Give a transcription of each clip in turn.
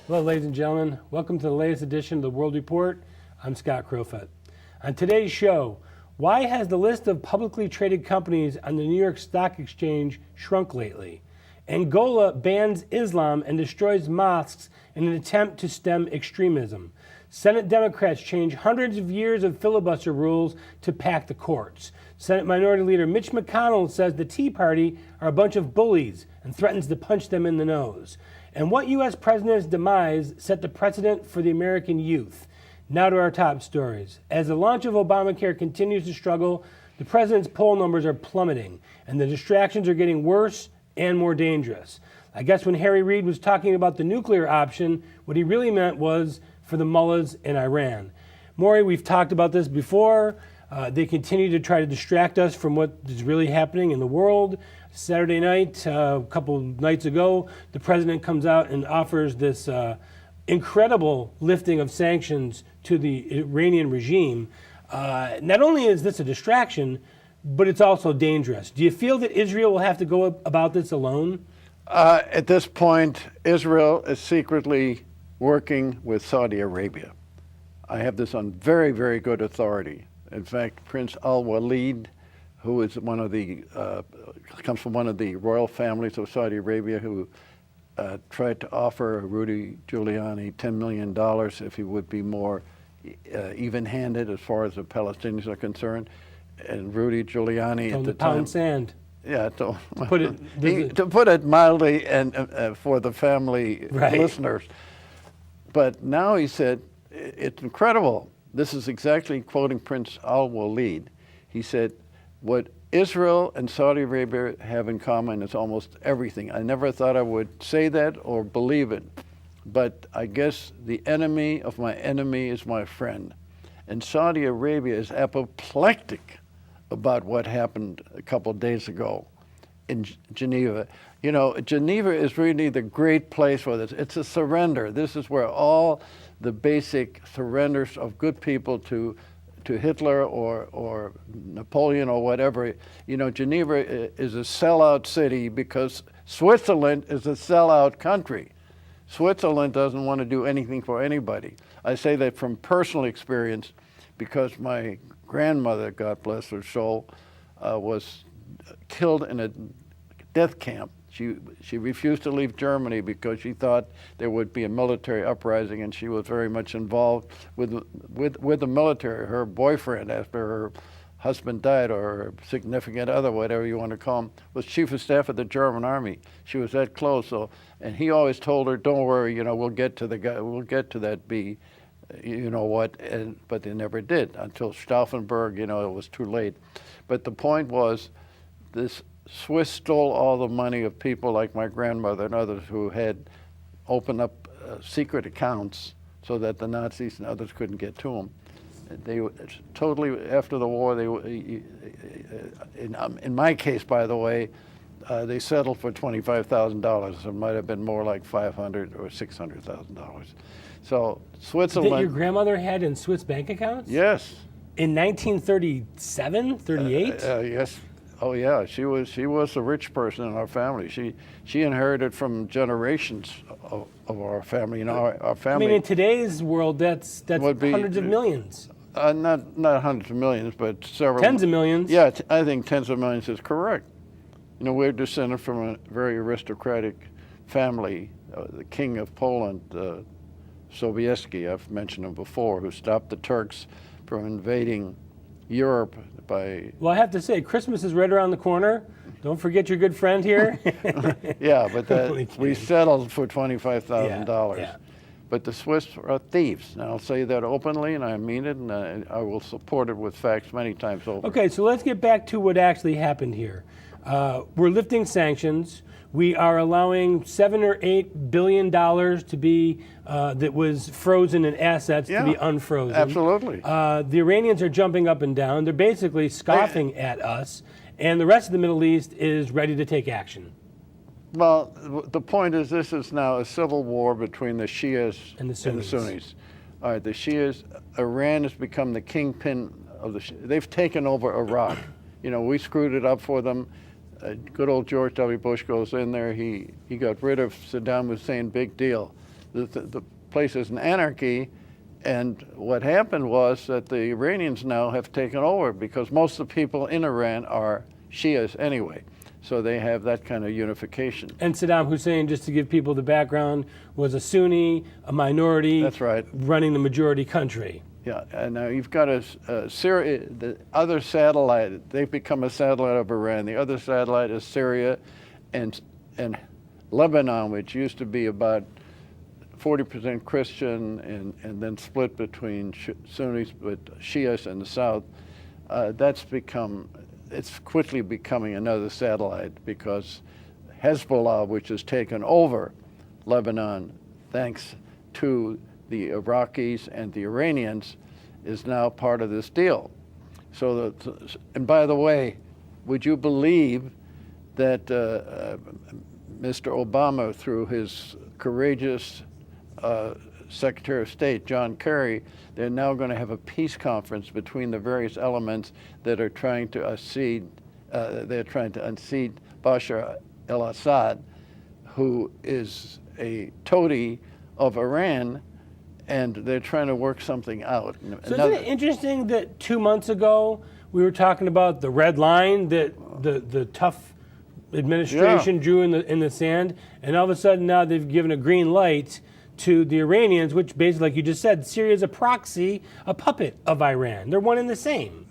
Hello, ladies and gentlemen. Welcome to the latest edition of the World Report. I'm Scott Crofett. On today's show, why has the list of publicly traded companies on the New York Stock Exchange shrunk lately? Angola bans Islam and destroys mosques in an attempt to stem extremism. Senate Democrats change hundreds of years of filibuster rules to pack the courts. Senate Minority Leader Mitch McConnell says the Tea Party are a bunch of bullies and threatens to punch them in the nose. And what U.S. president's demise set the precedent for the American youth? Now to our top stories. As the launch of Obamacare continues to struggle, the president's poll numbers are plummeting, and the distractions are getting worse and more dangerous. I guess when Harry Reid was talking about the nuclear option, what he really meant was for the mullahs in Iran. Maury, we've talked about this before. They continue to try to distract us from what is really happening in the world. Saturday night, a couple nights ago, the president comes out and offers this incredible lifting of sanctions to the Iranian regime. Not only is this a distraction, but it's also dangerous. Do you feel that Israel will have to go about this alone? At this point, Israel is secretly working with Saudi Arabia. I have this on very, very good authority. In fact, Prince Al-Walid, who is comes from one of the royal families of Saudi Arabia, who tried to offer Rudy Giuliani $10 million if he would be more even-handed as far as the Palestinians are concerned. And Rudy Giuliani at the time— pound sand. Yeah, to put it mildly, and for the family listeners. But now he said, it's incredible. This is exactly quoting Prince Al-Walid. He said, what Israel and Saudi Arabia have in common is almost everything. I never thought I would say that or believe it, but I guess the enemy of my enemy is my friend. And Saudi Arabia is apoplectic about what happened a couple of days ago in Geneva. You know, Geneva is really the great place for this. It's a surrender. This is where all the basic surrenders of good people to Hitler or Napoleon or whatever. You know, Geneva is a sellout city because Switzerland is a sellout country. Switzerland doesn't want to do anything for anybody. I say that from personal experience because my grandmother, God bless her soul, was killed in a death camp. She refused to leave Germany because she thought there would be a military uprising, and she was very much involved with the military. Her boyfriend, after her husband died, or her significant other, whatever you want to call him, was chief of staff of the German army. She was that close, and he always told her, "Don't worry, you know, we'll get to the guy. We'll get to that B." You know what? But they never did until Stauffenberg. You know, it was too late. But the point was, this Swiss stole all the money of people like my grandmother and others who had opened up secret accounts so that the Nazis and others couldn't get to them. They totally, after the war, in my case, by the way, they settled for $25,000. It might have been more like $500,000 or $600,000. So Switzerland— That your grandmother had in Swiss bank accounts? Yes. In 1937, 38? Yes. Oh yeah, she was a rich person in our family. She inherited from generations of our family. You know, our family. I mean, in today's world, that's hundreds of millions. Not hundreds of millions, but several. Tens of millions. Yeah, I think tens of millions is correct. You know, we're descended from a very aristocratic family. The King of Poland, Sobieski, I've mentioned him before, who stopped the Turks from invading Europe by— Well, I have to say, Christmas is right around the corner. Don't forget your good friend here. Yeah, but we settled for $25,000. Yeah. But the Swiss are thieves. And I'll say that openly, and I mean it, and I will support it with facts many times over. Okay, so let's get back to what actually happened here. We're lifting sanctions. We are allowing $7 or $8 billion to be that was frozen in assets to be unfrozen. Absolutely. The Iranians are jumping up and down. They're basically scoffing at us, and the rest of the Middle East is ready to take action. Well, the point is, this is now a civil war between the Shias and the Sunnis. All right, the Shias— Iran has become the kingpin of the Shias. They've taken over Iraq. You know, we screwed it up for them. Good old George W. Bush goes in there. He got rid of Saddam Hussein, big deal. the place is an anarchy. And what happened was that the Iranians now have taken over because most of the people in Iran are Shias anyway. So they have that kind of unification. And Saddam Hussein, just to give people the background, was a Sunni, a minority. That's right. Running the majority country. Yeah, and now you've got Syria, the other satellite, they've become a satellite of Iran. The other satellite is Syria and Lebanon, which used to be about 40% Christian and then split between Sunnis, but Shias in the south. It's quickly becoming another satellite because Hezbollah, which has taken over Lebanon thanks to the Iraqis and the Iranians, is now part of this deal. So, and by the way, would you believe that Mr. Obama, through his courageous Secretary of State, John Kerry, they're now going to have a peace conference between the various elements that are trying to unseat Bashar al-Assad, who is a toady of Iran, and they're trying to work something out. So isn't it interesting that 2 months ago we were talking about the red line that the tough administration drew in the sand, and all of a sudden now they've given a green light to the Iranians, which basically, like you just said, Syria is a proxy, a puppet of Iran. They're one and the same.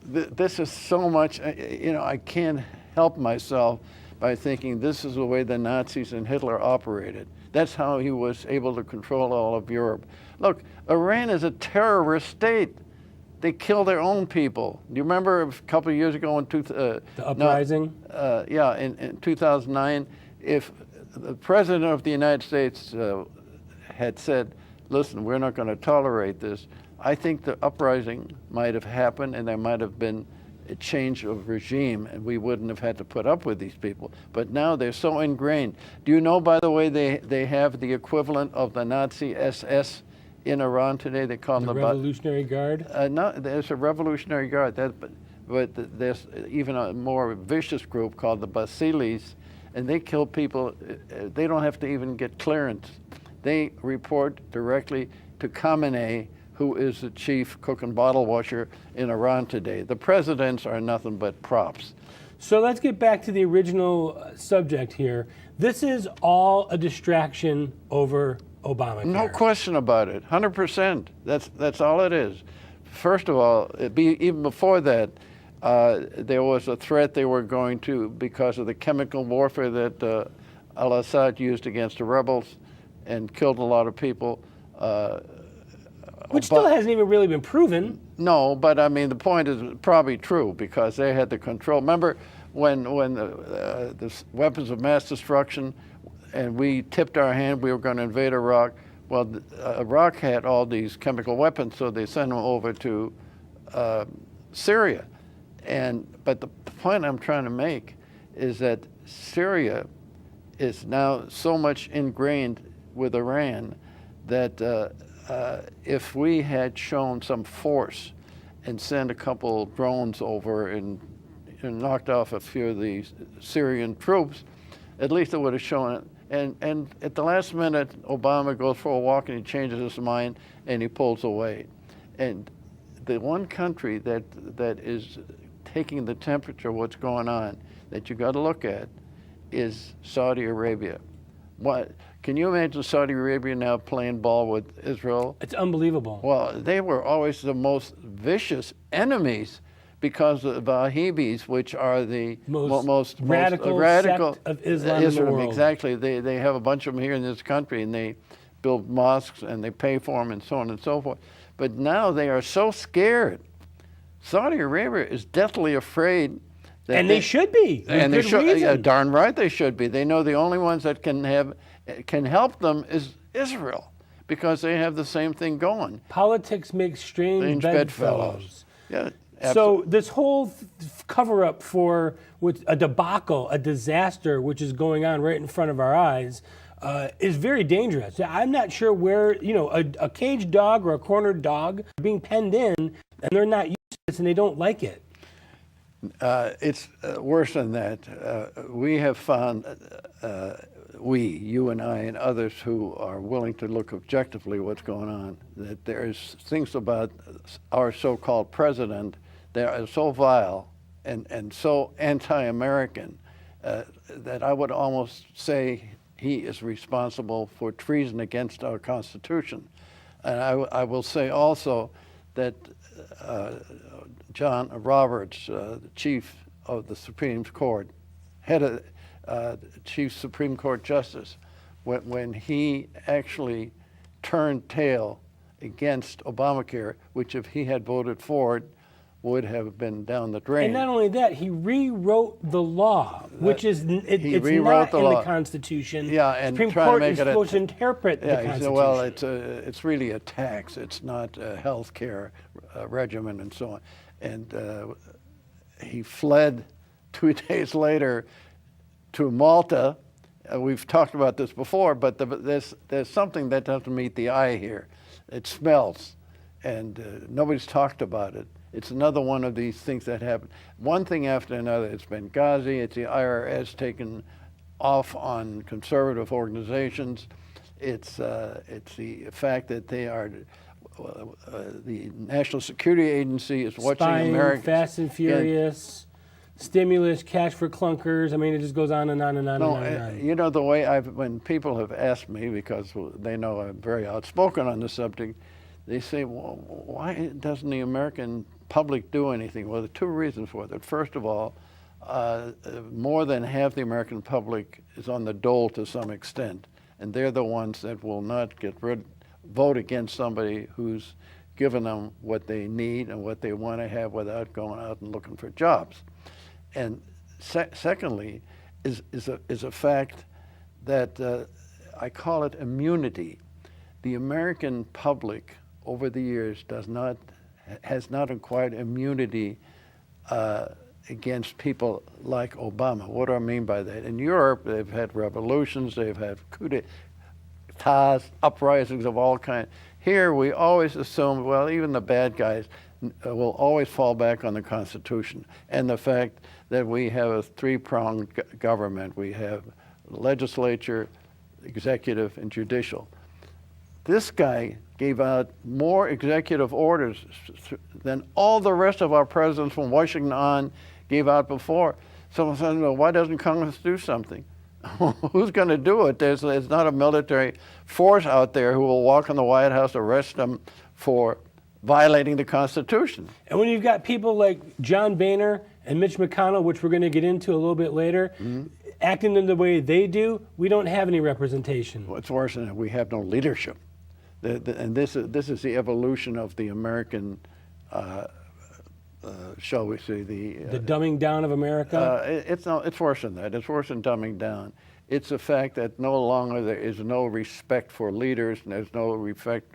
This is so much, I can't help myself by thinking this is the way the Nazis and Hitler operated. That's how he was able to control all of Europe. Look, Iran is a terrorist state. They kill their own people. Do you remember a couple of years ago the uprising? In 2009, if the President of the United States had said, listen, we're not going to tolerate this, I think the uprising might have happened and there might have been a change of regime and we wouldn't have had to put up with these people. But now they're so ingrained. Do you know, by the way, they have the equivalent of the Nazi SS in Iran today? They call them the Revolutionary Guard? No, there's a Revolutionary Guard, but there's even a more vicious group called the Basilis, and they kill people. They don't have to even get clearance. They report directly to Khamenei, who is the chief cook and bottle washer in Iran today. The presidents are nothing but props. So let's get back to the original subject here. This is all a distraction over Obamacare. No question about it, 100%. That's all it is. First of all, even before that, there was a threat they were going to, because of the chemical warfare that al-Assad used against the rebels and killed a lot of people. Which still hasn't even really been proven. No, but I mean, the point is probably true because they had the control. Remember when the weapons of mass destruction, and we tipped our hand, we were going to invade Iraq. Well, Iraq had all these chemical weapons, so they sent them over to Syria. But the point I'm trying to make is that Syria is now so much ingrained with Iran that if we had shown some force and sent a couple drones over and knocked off a few of the Syrian troops, at least it would have shown it. And at the last minute, Obama goes for a walk and he changes his mind and he pulls away. And the one country that is taking the temperature of what's going on that you got to look at is Saudi Arabia. What? Can you imagine Saudi Arabia now playing ball with Israel? It's unbelievable. Well, they were always the most vicious enemies because of the Wahhabis, which are the most radical sect of Islam in the world. Exactly. They have a bunch of them here in this country, and they build mosques, and they pay for them, and so on and so forth. But now they are so scared. Saudi Arabia is deathly afraid. And they should be. And they should. Reason. Yeah, darn right they should be. They know the only ones that can help them is Israel, because they have the same thing going. Politics makes strange bedfellows. Yeah. Absolutely. So this whole cover-up for a debacle, a disaster, which is going on right in front of our eyes, is very dangerous. I'm not sure where, a caged dog or a cornered dog being penned in, and they're not used to this and they don't like it. It's worse than that. We have found you and I and others who are willing to look objectively what's going on, that there's things about our so-called president that are so vile and so anti-American that I would almost say he is responsible for treason against our Constitution. And I will say also that John Roberts, the chief of the Supreme Court, head of Chief Supreme Court Justice, when he actually turned tail against Obamacare, which if he had voted for it, would have been down the drain. And not only that, he rewrote the law, which is it's not the in law. the Constitution. Yeah, and Supreme trying to Court make is it supposed to interpret the he Constitution. said, well, it's really a tax. It's not a health care regimen and so on. And he fled 2 days later to Malta. We've talked about this before, but there's something that doesn't meet the eye here. It smells, and nobody's talked about it. It's another one of these things that happen. One thing after another. It's Benghazi, it's the IRS taking off on conservative organizations. It's the fact that they are, the National Security Agency is watching Spying, Americans. Fast and Furious, stimulus, cash for clunkers. I mean, it just goes on and on and on No, and on. you know, the way when people have asked me, because they know I'm very outspoken on the subject, they say, well, why doesn't the American public do anything? Well, there are 2 reasons for that. First of all, more than half the American public is on the dole to some extent, and they're the ones that will not vote against somebody who's given them what they need and what they want to have without going out and looking for jobs. And secondly, is a fact that I call it immunity. The American public over the years has not acquired immunity against people like Obama. What do I mean by that? In Europe, they've had revolutions, they've had coup d'etats, uprisings of all kinds. Here, we always assume, well, even the bad guys will always fall back on the Constitution and the fact that we have a 3-pronged government. We have legislature, executive, and judicial. This guy gave out more executive orders than all the rest of our presidents from Washington on gave out before. Someone said, well, why doesn't Congress do something? Who's going to do it? There's not a military force out there who will walk in the White House, arrest them for violating the Constitution. And when you've got people like John Boehner and Mitch McConnell, which we're going to get into a little bit later, acting in the way they do, we don't have any representation. What's worse than that, we have no leadership. And this is the evolution of the American, shall we say, the dumbing down of America? It's worse than that. It's worse than dumbing down. It's the fact that no longer there is no respect for leaders, and there's no respect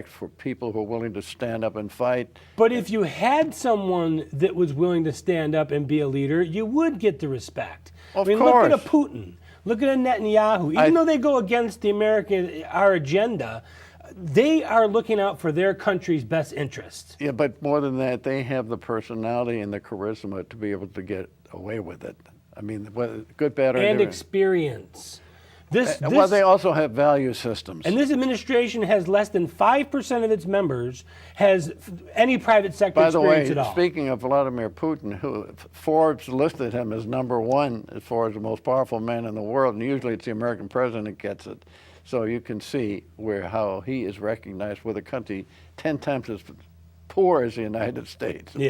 for people who are willing to stand up and fight. But if you had someone that was willing to stand up and be a leader, you would get the respect. Of course. Look at a Putin. Look at a Netanyahu. Even though they go against our agenda, they are looking out for their country's best interest. Yeah, but more than that, they have the personality and the charisma to be able to get away with it. I mean, good, bad, or and different. experience. Well, they also have value systems. And this administration has less than 5% of its members has any private sector experience at all. By the way, speaking of Vladimir Putin, Forbes listed him as #1 as far as the most powerful man in the world, and usually it's the American president that gets it. So you can see how he is recognized with a country 10 times as poor as the United States. Yeah.